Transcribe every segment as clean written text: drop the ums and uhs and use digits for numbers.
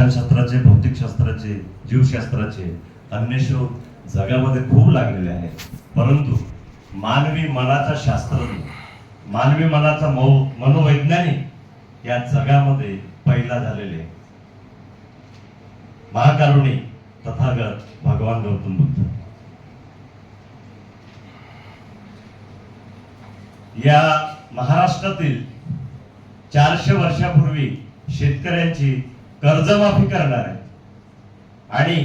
शास्त्राचे, भौतिकशास्त्राचे, जीवशास्त्राचे अन्वेषण जगामध्ये खूप लागलेले आहेत, परंतु मानवी मनाचा शास्त्रज्ञ, मानवी मनाचा मनोवैज्ञानिक या जगामध्ये पहिला झालेले महाकारुणी तथागत भगवान गौतम बुद्ध. या महाराष्ट्रातील 400 वर्षापूर्वी शेतकऱ्यांची कर्जमाफी करणार आहे आणि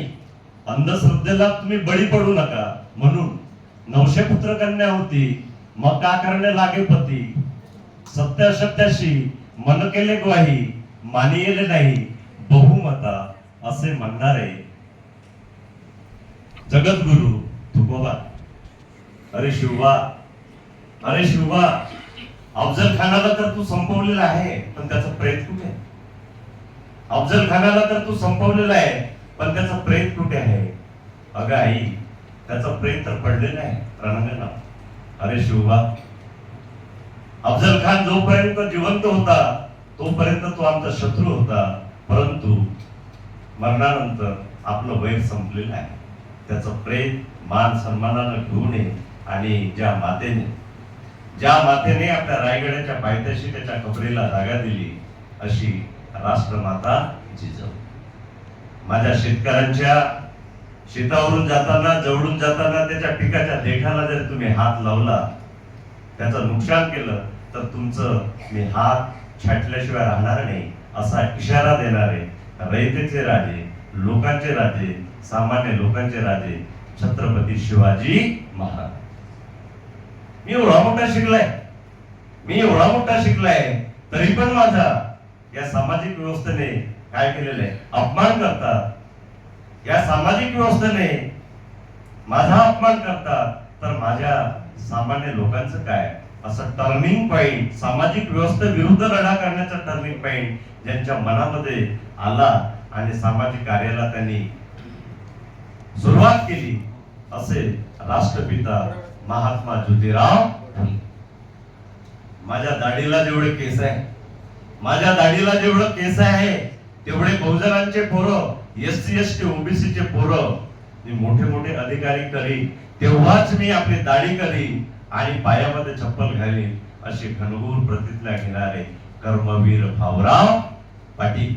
अंधश्रद्धेला तुम्ही बळी पडू नका म्हणून 900 पुत्र कन्या होती, मग का करणे लागे पती, सत्य असत्याशी मन केले ग्वाही, मानिले नाही बहुमता असे म्हणणारे जगद्गुरु तुकोबा. अरे शिवबा, अरे शिवबा, अफजल खानाला तर तू संपवलेला आहे, पण त्याचं प्रेत कुठे आहे? अफजल खानाला तर तू संपवलेला आहे, पण त्याचं प्रेत कुठे आहे? अगं आई, त्याचं प्रेत तर पडलेलं आहे रणांगणात. अरे शिवबा, अफजल खान जोपर्यंत जिवंत होता तोपर्यंत तो आमचा शत्रू होता, परंतु मरणानंतर आपलं वैर संपलेलं आहे. त्याचं प्रेत मान सन्मानानं घेऊन ये आणि ज्या मातेने आपल्या रायगडाच्या पायथ्याशी त्याच्या कबरेला जागा दिली अशी राष्ट्रमाता जिजाऊ. माझ्या शेतकऱ्यांच्या शेतावरून जाताना, जवळून जाताना त्याच्या पिकाच्या देठाला जर तुम्ही हात लावला, त्याचं नुकसान केलं, तर तुमचं मी हात छाटल्याशिवाय राहणार नाही असा इशारा देणारे रयतेचे राजे, लोकांचे राजे, सामान्य लोकांचे राजे छत्रपती शिवाजी महाराज. मी एवढा मोठा शिकलाय तरी पण माझा या सामाजिक व्यवस्थेने काय केलेलं आहे? अपमान करतात. या सामाजिक व्यवस्थेने माझा अपमान करतात, तर माझ्या सामान्य लोकांचं काय? असं टर्निंग पॉइंट, सामाजिक व्यवस्थेविरुद्ध लढा करण्याचा टर्निंग पॉइंट ज्यांच्या मनामध्ये आला आणि सामाजिक कार्याला त्यांनी सुरुवात केली, असे राष्ट्रपिता महात्मा ज्योतिराव फुले. माझ्या दाढीला जेवढे केस आहे, माझ्या दाढीला जेवढं केस आहे, तेवढे बहुजनांचे पोरं, SC ST OBC चे पोरं मी मोठे मोठे अधिकारी करी, तेव्हाच मी आपली दाढी करी आणि पायामध्ये चप्पल घालीन अशी घनघोर प्रतिज्ञा घेणारे कर्मवीर भाऊराव पाटील.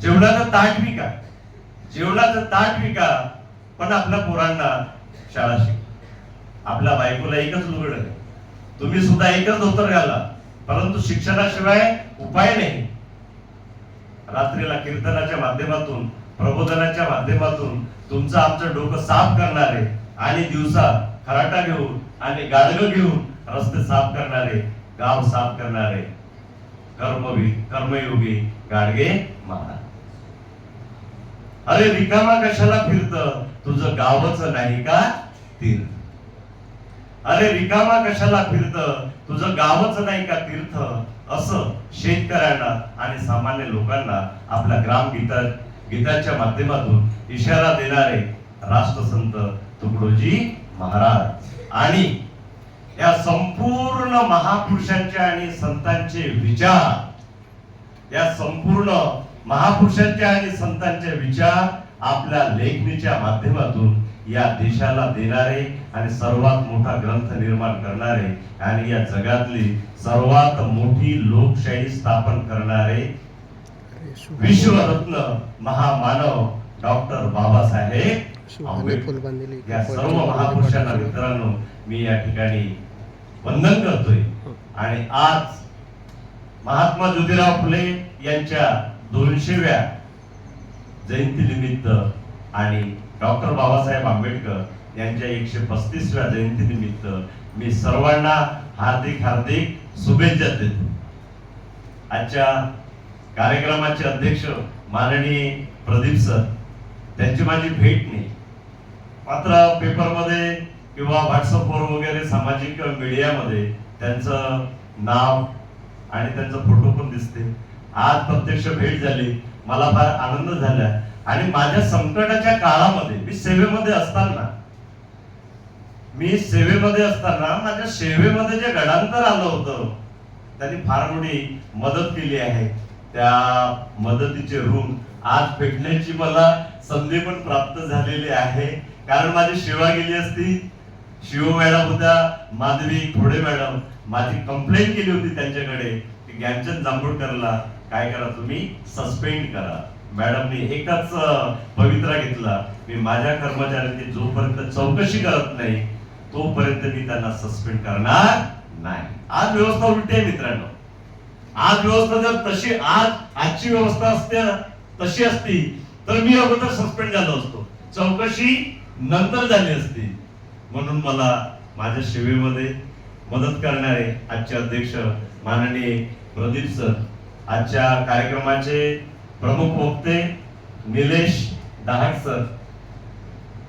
जेवणाचं ताट विका, पण आपल्या पोरांना शाळा शिक. आपल्या बायकोला एकच लुगड आहे, तुम्ही सुद्धा एकच धोतर घाला, परंतु शिक्षणाशिवाय उपाय नाही. रात्रीला कीर्तनाच्या माध्यमातून, प्रबोधनाच्या माध्यमातून तुमचं आमचं डोकं साफ करणारे आणि दिवसा खराटा घेऊन आणि गाडगं घेऊन रस्ते साफ करणारे, गाव साफ करणारे कर्मयोगी गाडगे महाराज. अरे रिकामा कशाला फिरत, तुझं गावच नाही का तीर्थ? अरे रिकामा कशाला फिरत, तुझं गावच नाही का तीर्थ? असं शेतकऱ्यांना आणि सामान्य लोकांना आपल्या गीताच्या माध्यमातून इशारा देणारे राष्ट्रसंत तुकडोजी महाराज आणि या संपूर्ण महापुरुषांचे आणि संतांचे विचार, या संपूर्ण महापुरुषांचे आणि संतांचे विचार आपल्या लेखणीच्या माध्यमातून या देशाला देणारे आणि सर्वात मोठा ग्रंथ निर्माण करणारे आणि या जगातली सर्वात मोठी लोकशाही स्थापन करणारे विश्वरत्न महामानव डॉक्टर बाबासाहेब आंबेडकर या सर्व महापुरुषांना मित्रांनो मी या ठिकाणी वंदन करतोय. आणि आज महात्मा ज्योतिराव फुले यांच्या 200व्या जयंतीनिमित्त आणि डॉक्टर बाबासाहेब आंबेडकर यांच्या 135व्या जयंतीनिमित्त मी सर्वांना हार्दिक शुभेच्छा देतो. आजच्या कार्यक्रमाचे अध्यक्ष माननीय प्रदीप सर, त्यांची माझी भेट नाही, मात्र पेपरमध्ये किंवा व्हॉट्सअपवर वगैरे सामाजिक मीडियामध्ये त्यांचं नाव आणि त्यांचा फोटो पण दिसते. आज प्रत्यक्ष भेट झाली, मला फार आनंद झाला. आणि माझ्या संकटाच्या काळामध्ये मी सेवेमध्ये असताना माझ्या सेवेमध्ये जे गडांतर आलं होतं त्यांनी फार मोठी मदत केली आहे. त्या मदतीचे ऋण आज फेडण्याची मला संधी पण प्राप्त झालेली आहे. कारण माझी सेवा गेली असती. शिव मॅडम होत्या, माधवी खोडे मॅडम, माझी कंप्लेंट केली होती त्यांच्याकडे की ज्ञानचंद जांभूळकरला काय करा, तुम्ही सस्पेंड करा. मॅडमनी एकच पवित्रा घेतला, मी माझ्या कर्मचाऱ्यांची जोपर्यंत चौकशी करत नाही तोपर्यंत मी त्यांना सस्पेंड करणार नाही. आज व्यवस्था उलटी आहे मित्रांनो. आज व्यवस्था जर तशी आजची व्यवस्था असते तशी असती तर मी अगोदर सस्पेंड झालो असतो, चौकशी नंतर झाली असती. म्हणून मला माझ्या सेवेमध्ये मदत करणारे आजचे अध्यक्ष माननीय प्रदीप सर, आजच्या कार्यक्रमाचे प्रमुख वक्ते निलेश दहाट सर,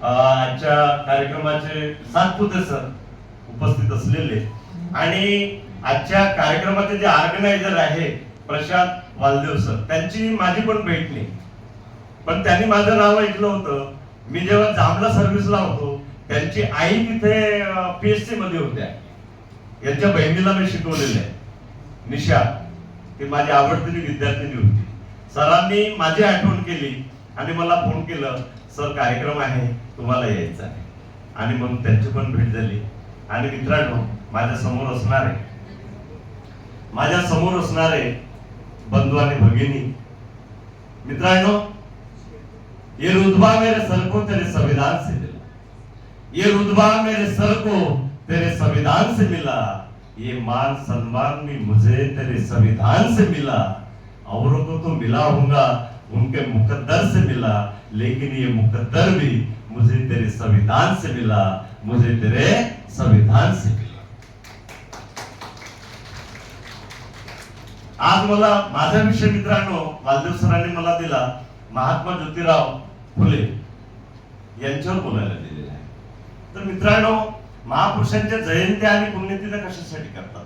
आजच्या कार्यक्रमाचे सातपुते सर उपस्थित असलेले, आणि आजच्या कार्यक्रमाचे जे ऑर्गनायझर आहे प्रशांत वालदेव सर, त्यांची माझी पण भेट नाही, पण त्यांनी माझं नाव ऐकलं होतं. मी जेव्हा जामला सर्व्हिसला होतो त्यांची आई तिथे पीएचसी मध्ये होत्या. यांच्या बहिणीला मी शिकवलेलं आहे, निशा, ती माझी आवडलेली विद्यार्थिनी होती. सरांनी माझी आठवण केली आणि मला फोन केलं, सर कार्यक्रम आहे, तुम्हाला यायचं आहे. आणि म्हणून त्यांची पण भेट झाली. आणि मित्रांनो, माझ्या समोर असणारे बंधू आणि भगिनी, मित्रांनो, ये रुतबा मेरे सर को तेरे संविधान से मिला, ये रुतबा मेरे सर को तेरे संविधान से मिला, ये मान सम्मान भी मुझे तेरे संविधान से मिला. औरों को तो मिला होगा उनके मुकद्दर से मिला, लेकिन ये मुकद्दर भी मुझे तेरे संविधान से मिला, मुझे तेरे संविधान से मिला. आज मला माझा विषय मित्रांनो वालदेव सरांनी मला दिला, महात्मा ज्योतिराव फुले यांच्यावर बोलायला दिलेला आहे. तर मित्रांनो, महापुरुषांच्या जयंत्या आणि पुण्यतिथ्या कशासाठी करतात?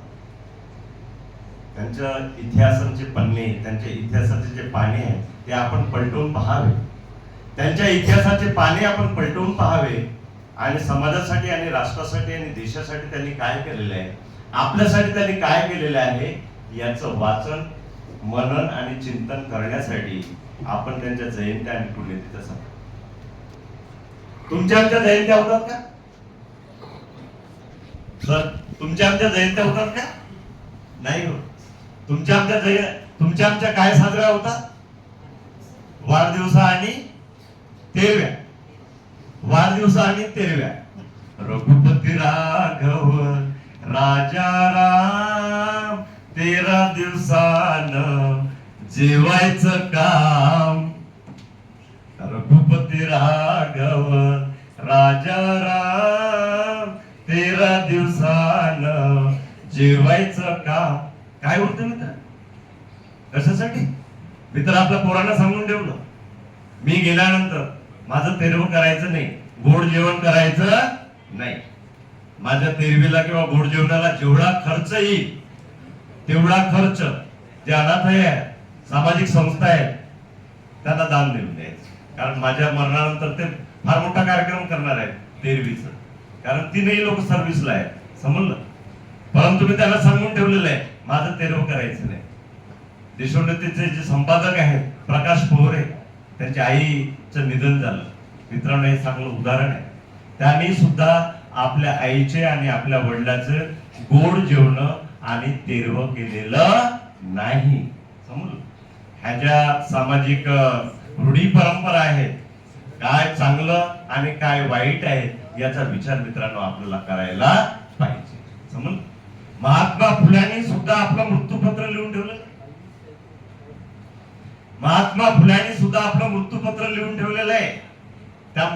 त्यांच्या इतिहासाचे पन्ने, त्यांच्या इतिहासाचे जे पाने आहेत ते आपण पलटून पाहावे. त्यांच्या इतिहासाचे पाने आपण पलटून पाहावे आणि समाजासाठी आणि राष्ट्रासाठी आणि देशासाठी त्यांनी काय केलेलं आहे, आपल्यासाठी त्यांनी काय केलेलं आहे याचं वाचन, मनन आणि चिंतन करण्यासाठी आपण त्यांच्या जयंत्या आणि पुण्यतिथ्या साजरा. तुमच्या आमच्या जयंत्या होतात का सर? तुमच्या आमच्या जयंत्या होतात का? नाही होत. तुमच्या आमच्या काय साजऱ्या होतात? वाढदिवसा आणि तेरव्या. वाढदिवसा आणि तेरव्या. रघुपती राघव राजा राम, 13 दिवसानं जेवायचं काम. रघुपती राघव राजा राम, 13 दिवसानं जेवायचं काम. काय होतं मित्र? कशासाठी? मित्र आपल्या पोरांना सांगून ठेवलं, मी गेल्यानंतर माझं तेरवं करायचं नाही, गोड जेवण करायचं नाही. माझ्या तेरवीला किंवा गोड जेवणाला जेवढा खर्च येईल तेवढा खर्च जे अनाथालय आहे, सामाजिक संस्था आहेत, त्यांना दान देऊन द्यायचं. कारण माझ्या मरणानंतर ते फार मोठा कार्यक्रम करणार आहेत तेरवीचा, कारण तीनही लोक सर्व्हिसला आहेत, समजलं. परंतु मी त्यांना सांगून ठेवलेलं आहे, माझं तेरवं करायचं नाही. देशोन्नतीचे जे संपादक आहेत प्रकाश पोहरे, त्यांच्या आईचं निधन झालं. मित्रांनो, हे चांगलं उदाहरण आहे. त्यांनी सुद्धा आपल्या आईचे आणि आपल्या वडिलांचं गोड जेवण आणि तेरवं केलेलं नाही, समजलं. ह्या ज्या सामाजिक रूढी परंपरा आहेत, काय चांगलं आणि काय वाईट आहे याचा विचार मित्रांनो आपल्याला करायला पाहिजे, समजलं. महात्मा फुल्यांनी सुद्धा आपलं मृत्यूपत्र लिहून ठेवलं. महात्मा फुल्यांनी सुद्धा आपलं मृत्यूपत्र लिहून ठेवलेलं आहे. त्या